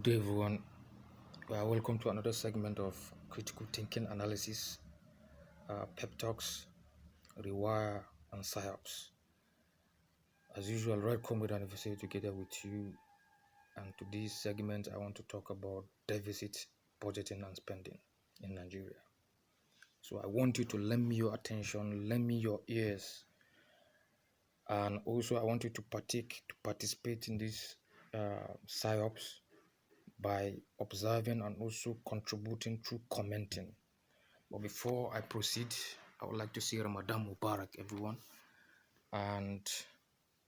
Good day, everyone. Welcome to another segment of critical thinking analysis, pep talks, rewire, and psyops. As usual, right come with anniversary together with you. And today's segment, I want to talk about deficit budgeting and spending in Nigeria. So I want you to lend me your attention, lend me your ears, and also I want you to participate in this psyops by observing and also contributing through commenting. But before I proceed, I would like to say Ramadan Mubarak, everyone, and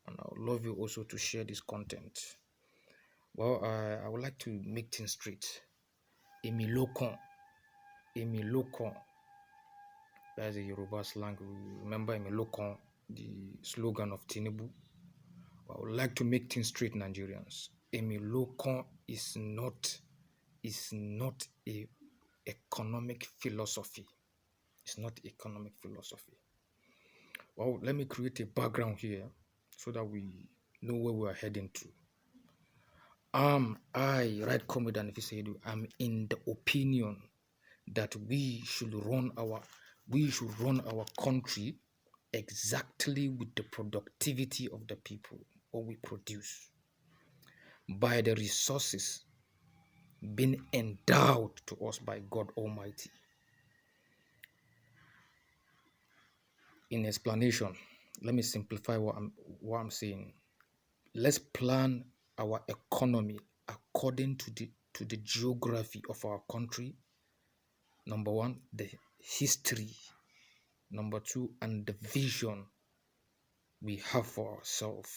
I would love you also to share this content. Well, I would like to make things straight. Emilokon, that's a Yoruba slang. Remember Emilokon, the slogan of Tinubu. I would like to make things straight, Nigerians. Emilokon is not a economic philosophy. It's not economic philosophy. Well, let me create a background here so that we know where we are heading to. Right Comrade and Ifisaidu, I'm in the opinion that we should run our country exactly with the productivity of the people, what we produce, by the resources being endowed to us by God Almighty. In explanation, let me simplify what I'm saying. Let's plan our economy according to the geography of our country. Number one, the history. Number two, and the vision we have for ourselves.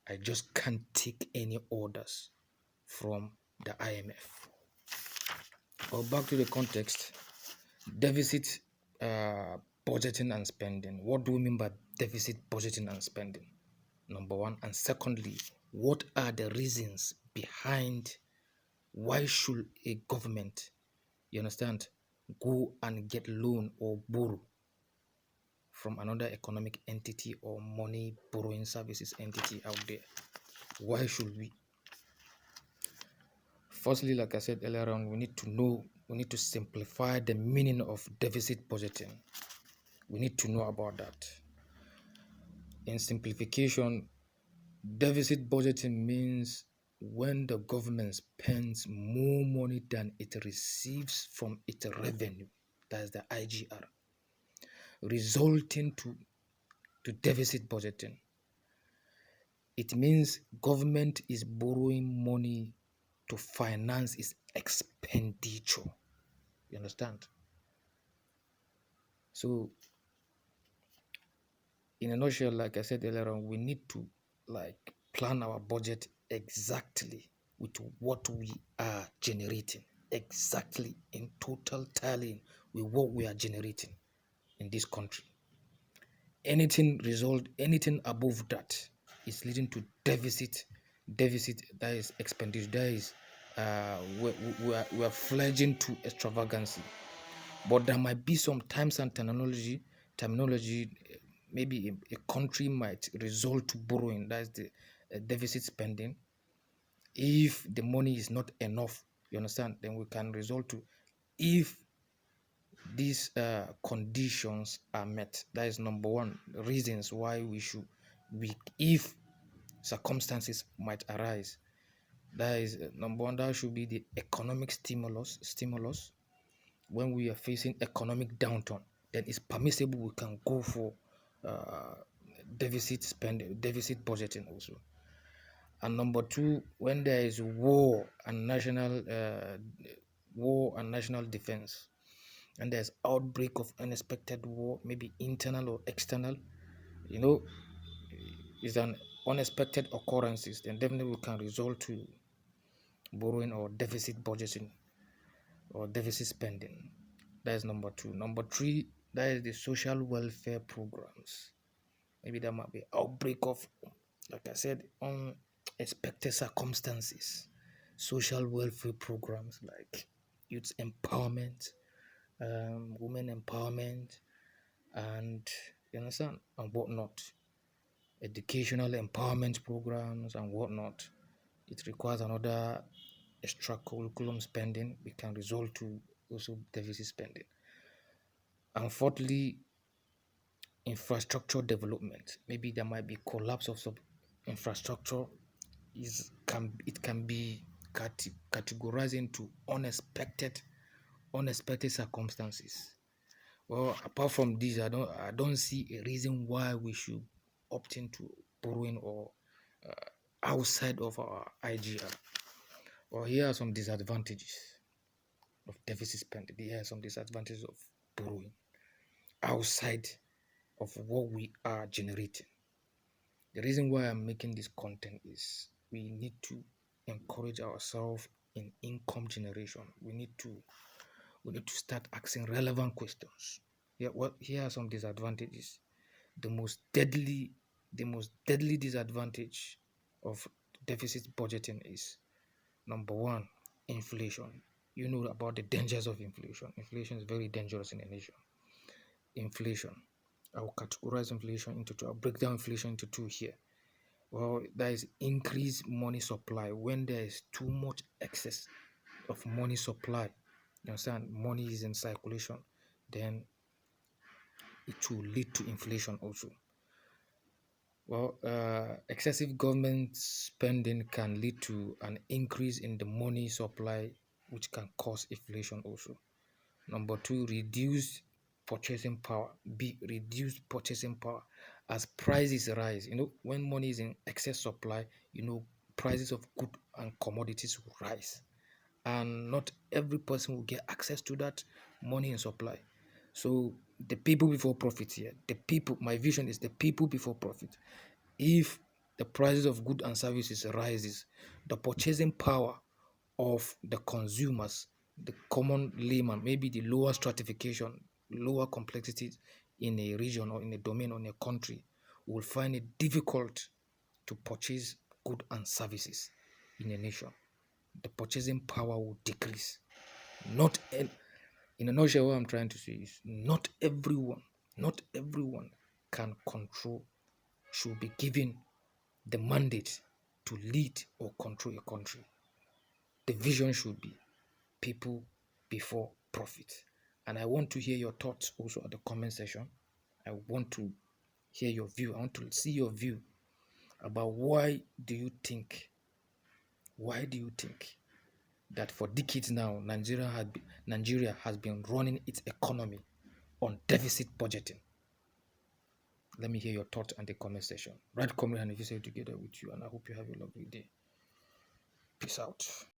I just can't take any orders from the IMF. But back to the context, deficit budgeting and spending. What do we mean by deficit budgeting and spending? Number one. And secondly, what are the reasons behind why should a government, you understand, go and get loan or borrow from another economic entity or money borrowing services entity out there? Why should we? Firstly, like I said earlier on, we need to simplify the meaning of deficit budgeting. We need to know about that. In simplification, deficit budgeting means when the government spends more money than it receives from its revenue, that's the IGR, resulting to deficit budgeting. It means government is borrowing money to finance its expenditure. You understand? So, in a nutshell, like I said earlier on, we need to plan our budget exactly with what we are generating, exactly in total tallying with what we are generating in this country. Anything above that is leading to deficit, that is expenditure, that is we are fledging to extravagancy. But there might be some times and terminology, maybe a country might resort to borrowing, that's the deficit spending. If the money is not enough, you understand, then we can resort to, if these conditions are met. That is number one, reasons why if circumstances might arise. That is number one, that should be the economic stimulus. When we are facing economic downturn, then it's permissible we can go for deficit budgeting also. And number two, when there is war and national defense, and there's outbreak of unexpected war, maybe internal or external, is an unexpected occurrences, then definitely we can resort to borrowing or deficit budgeting or deficit spending. That is number two. Number three, that is the social welfare programs. Maybe there might be outbreak of, like I said, unexpected circumstances. Social welfare programs like youth empowerment, women empowerment, and you understand, and whatnot. Educational empowerment programs and whatnot. It requires another extra curriculum spending. We can result to also deficit spending. And fourthly, infrastructure development. Maybe there might be collapse of some infrastructure. It can be categorized into unexpected circumstances. Well, apart from this, I don't see a reason why we should opt into borrowing or outside of our IGR. Well, here are some disadvantages of deficit spending. Here are some disadvantages of borrowing outside of what we are generating. The reason why I'm making this content is we need to encourage ourselves in income generation. We need to start asking relevant questions. Here are some disadvantages. The most deadly disadvantage of deficit budgeting is number one, inflation. You know about the dangers of inflation. Inflation is very dangerous in a nation. Inflation. I will categorize inflation into two. I'll break down inflation into two here. Well, there is increased money supply. When there is too much excess of money supply, you understand, money is in circulation, then it will lead to inflation also. Well, excessive government spending can lead to an increase in the money supply, which can cause inflation also. Number two, reduced purchasing power. Reduced purchasing power as prices rise. When money is in excess supply, prices of goods and commodities will rise, and not every person will get access to that money in supply. So the people before profit here. My vision is the people before profit. If the prices of goods and services rises, the purchasing power of the consumers, the common layman, maybe the lower stratification, lower complexity in a region or in a domain or in a country, will find it difficult to purchase goods and services in a nation. The purchasing power will decrease. Not in a nutshell, what I'm trying to say is not everyone can control, should be given the mandate to lead or control a country. The vision should be people before profit. And I want to hear your thoughts also at the comment section. I want to hear your view. I want to see your view about why do you think that for decades now Nigeria has been running its economy on deficit budgeting? Let me hear your thoughts in the comment section. Right, comrade, and if you say together with you, and I hope you have a lovely day. Peace out.